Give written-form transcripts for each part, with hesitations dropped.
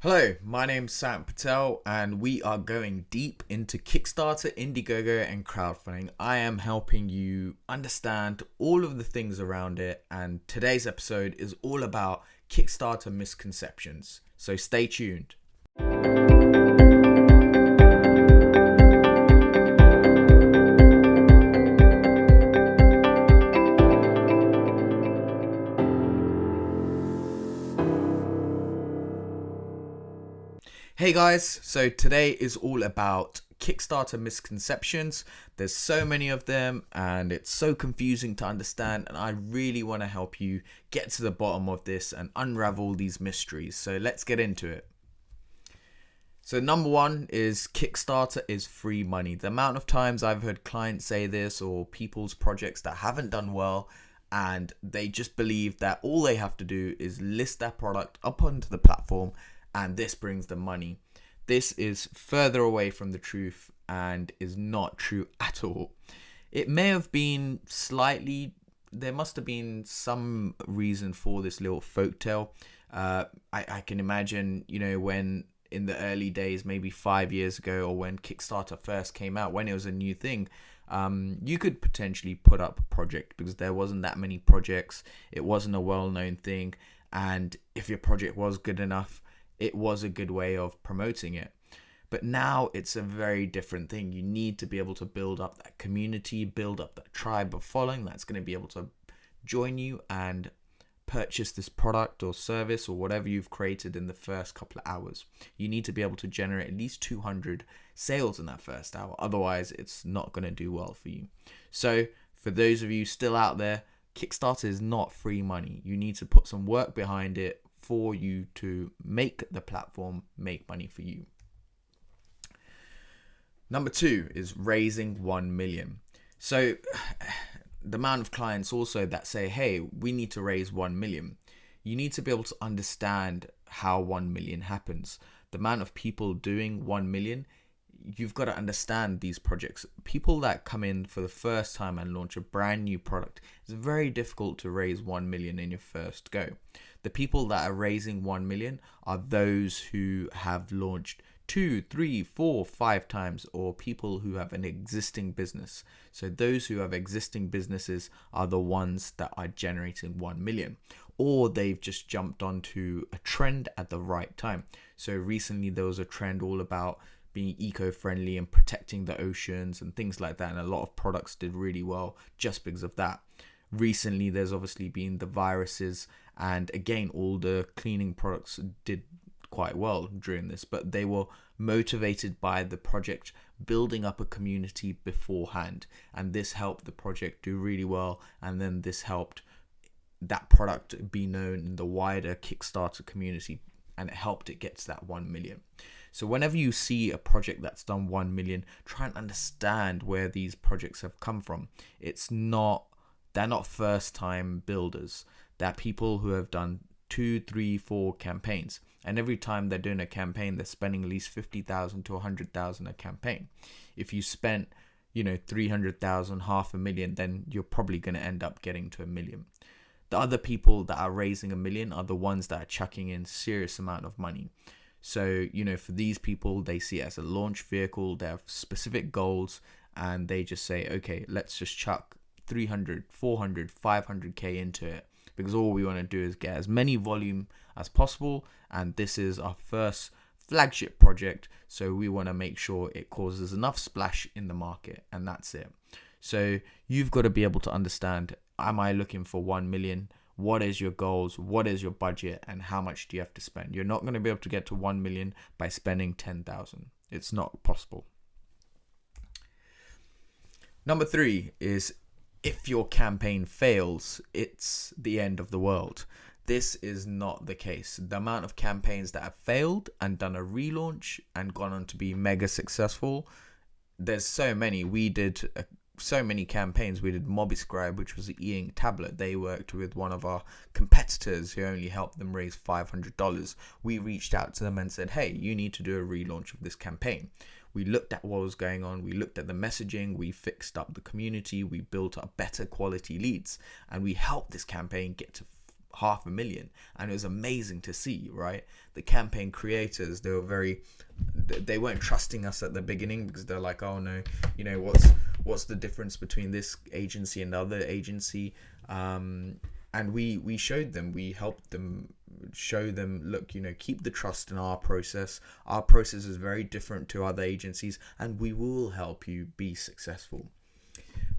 Hello, my name's Sam Patel, and we are going deep into Kickstarter, Indiegogo, and crowdfunding. I am helping you understand all of the things around it, and today's episode is all about Kickstarter misconceptions. So stay tuned. Hey guys, so today is all about Kickstarter misconceptions. There's so many of them and it's so confusing to understand, and I really want to help you get to the bottom of this and unravel these mysteries. So let's get into it. So number one is Kickstarter is free money. The amount of times I've heard clients say this, or people's projects that haven't done well, and they just believe that all they have to do is list their product up onto the platform and this brings them money. This is further away from the truth and is not true at all. It may have been slightly, there must have been some reason for this little folktale. I can imagine, when in the early days, maybe 5 years ago, or when Kickstarter first came out, when it was a new thing, you could potentially put up a project because there wasn't that many projects. It wasn't a well-known thing. And if your project was good enough, it was a good way of promoting it. But now it's a very different thing. You need to be able to build up that community, build up that tribe of following that's going to be able to join you and purchase this product or service or whatever you've created in the first couple of hours. You need to be able to generate at least 200 sales in that first hour. Otherwise, it's not going to do well for you. So for those of you still out there, Kickstarter is not free money. You need to put some work behind it for you to make the platform make money for you. Number two is raising 1 million. So the amount of clients also that say, hey, we need to raise 1 million. You need to be able to understand how 1 million happens. The amount of people doing 1 million, you've got to understand these projects. People that come in for the first time and launch a brand new product, it's very difficult to raise 1 million in your first go. The people that are raising 1 million are those who have launched 2, 3, 4, 5 times, or people who have an existing business. So those who have existing businesses are the ones that are generating 1 million, or they've just jumped onto a trend at the right time. So recently there was a trend all about being eco-friendly and protecting the oceans and things like that, and a lot of products did really well just because of that. Recently there's obviously been the viruses, and again all the cleaning products did quite well during this, but they were motivated by the project building up a community beforehand, and this helped the project do really well, and then this helped that product be known in the wider Kickstarter community, and it helped it get to that 1 million. So whenever you see a project that's done 1 million, try and understand where these projects have come from. They're not first time builders. They're people who have done 2, 3, 4 campaigns. And every time they're doing a campaign, they're spending at least 50,000 to 100,000 a campaign. If you spent, 300,000, half a million, then you're probably going to end up getting to 1 million. The other people that are raising 1 million are the ones that are chucking in serious amount of money. So, for these people, they see it as a launch vehicle. They have specific goals and they just say, okay, let's just chuck 300, 400, 500k into it, because all we want to do is get as many volume as possible, and this is our first flagship project, so we want to make sure it causes enough splash in the market, and that's it. So you've got to be able to understand, am I looking for 1 million? What is your goals? What is your budget? And how much do you have to spend? You're not going to be able to get to 1 million by spending 10,000. It's not possible. Number three is, if your campaign fails, it's the end of the world. This is not the case. The amount of campaigns that have failed and done a relaunch and gone on to be mega successful, there's so many. We did so many campaigns. We did Mobiscribe, which was an e-ink tablet. They worked with one of our competitors who only helped them raise $500. We reached out to them and said, hey, you need to do a relaunch of this campaign. We looked at what was going on, we looked at the messaging, we fixed up the community, we built up better quality leads, and we helped this campaign get to 500,000, and it was amazing to see, right? The campaign creators, they weren't trusting us at the beginning, because they're like, oh no, what's the difference between this agency and the other agency? And we showed them, we helped them show them, look, keep the trust in our process. Our process is very different to other agencies, and we will help you be successful.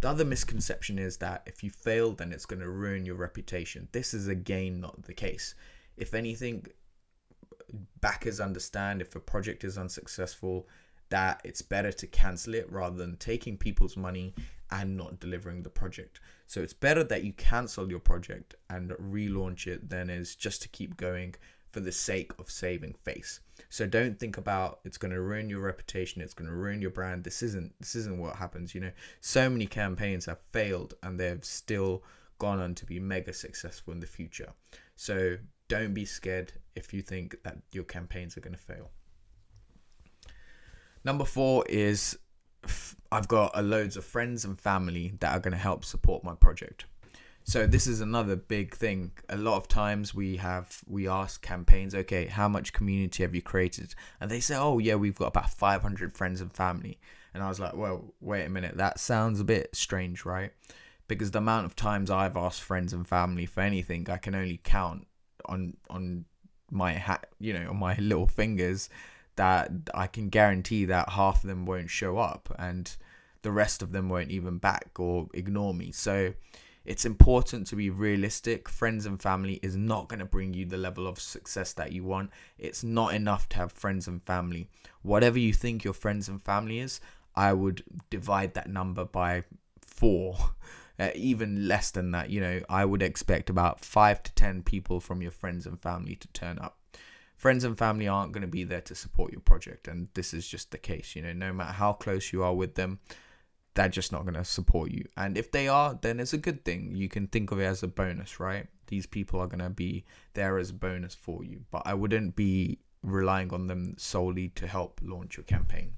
The other misconception is that if you fail, then it's going to ruin your reputation. This is again not the case. If anything, backers understand if a project is unsuccessful, that it's better to cancel it rather than taking people's money and not delivering the project. So it's better that you cancel your project and relaunch it than is just to keep going for the sake of saving face. So don't think about it's going to ruin your reputation, it's going to ruin your brand. This isn't what happens. So many campaigns have failed and they've still gone on to be mega successful in the future. So don't be scared if you think that your campaigns are going to fail. Number 4 is I've got loads of friends and family that are going to help support my project. So this is another big thing. A lot of times we ask campaigns, okay, how much community have you created? And they say, oh yeah, we've got about 500 friends and family. And I was like, well, wait a minute, that sounds a bit strange, right? Because the amount of times I've asked friends and family for anything, I can only count on my on my little fingers, that I can guarantee that half of them won't show up and the rest of them won't even back or ignore me. So it's important to be realistic. Friends and family is not going to bring you the level of success that you want. It's not enough to have friends and family. Whatever you think your friends and family is, I would divide that number by 4. Even less than that. I would expect about 5 to 10 people from your friends and family to turn up. Friends and family aren't going to be there to support your project, and this is just the case. No matter how close you are with them, they're just not going to support you. And if they are, then it's a good thing. You can think of it as a bonus, right? These people are going to be there as a bonus for you, but I wouldn't be relying on them solely to help launch your campaign.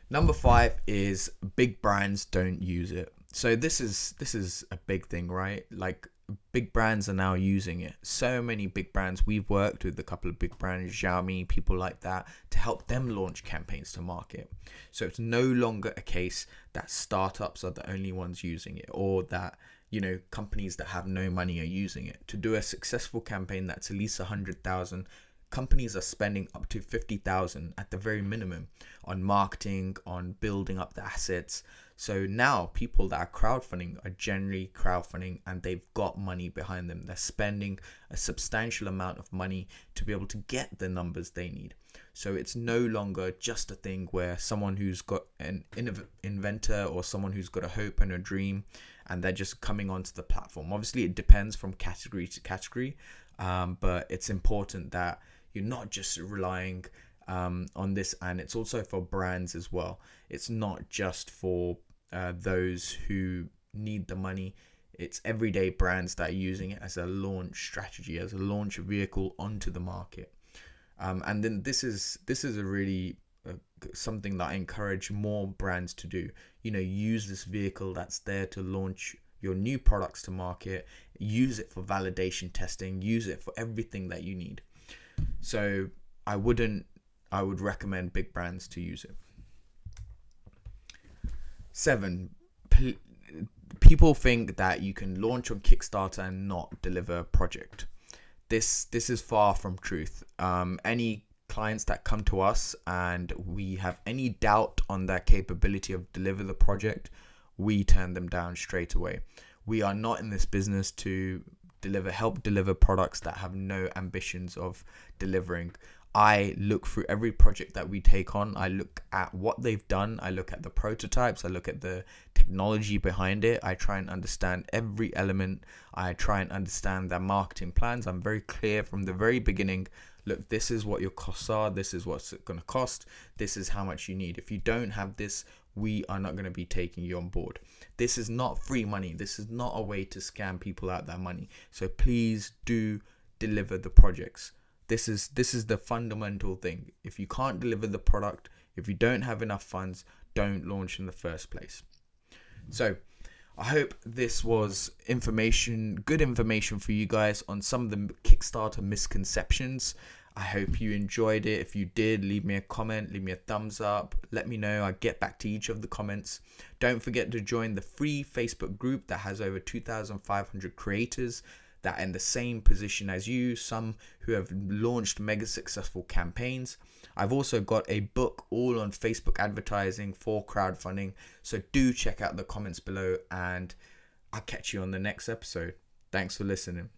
Number 5 is big brands don't use it. So this is a big thing, right? Like, big brands are now using it. So many big brands. We've worked with a couple of big brands, Xiaomi, people like that, to help them launch campaigns to market. So it's no longer a case that startups are the only ones using it, or that companies that have no money are using it. To do a successful campaign that's at least 100,000, companies are spending up to 50,000 at the very minimum on marketing, on building up the assets. So now people that are crowdfunding are generally crowdfunding and they've got money behind them. They're spending a substantial amount of money to be able to get the numbers they need. So it's no longer just a thing where someone who's got an inventor or someone who's got a hope and a dream and they're just coming onto the platform. Obviously, it depends from category to category, but it's important that you're not just relying on this, and it's also for brands as well. It's not just for those who need the money. It's everyday brands that are using it as a launch strategy, as a launch vehicle onto the market. And then this is a really something that I encourage more brands to do. Use this vehicle that's there to launch your new products to market. Use it for validation testing. Use it for everything that you need. So I would recommend big brands to use it. 7, people think that you can launch on Kickstarter and not deliver a project. This is far from truth. Any clients that come to us and we have any doubt on their capability of deliver the project, we turn them down straight away. We are not in this business to help deliver products that have no ambitions of delivering. I look through every project that we take on. I look at what they've done. I look at the prototypes. I look at the technology behind it. I try and understand every element. I try and understand their marketing plans. I'm very clear from the very beginning. Look, this is what your costs are. This is what's going to cost. This is how much you need. If you don't have this, we are not going to be taking you on board. This is not free money. This is not a way to scam people out their money. So please do deliver the projects. This is the fundamental thing. If you can't deliver the product, if you don't have enough funds, don't launch in the first place. So I hope this was good information for you guys on some of the Kickstarter misconceptions. I hope you enjoyed it. If you did, leave me a comment, leave me a thumbs up. Let me know. I get back to each of the comments. Don't forget to join the free Facebook group that has over 2,500 creators that are in the same position as you, some who have launched mega successful campaigns. I've also got a book all on Facebook advertising for crowdfunding. So do check out the comments below, and I'll catch you on the next episode. Thanks for listening.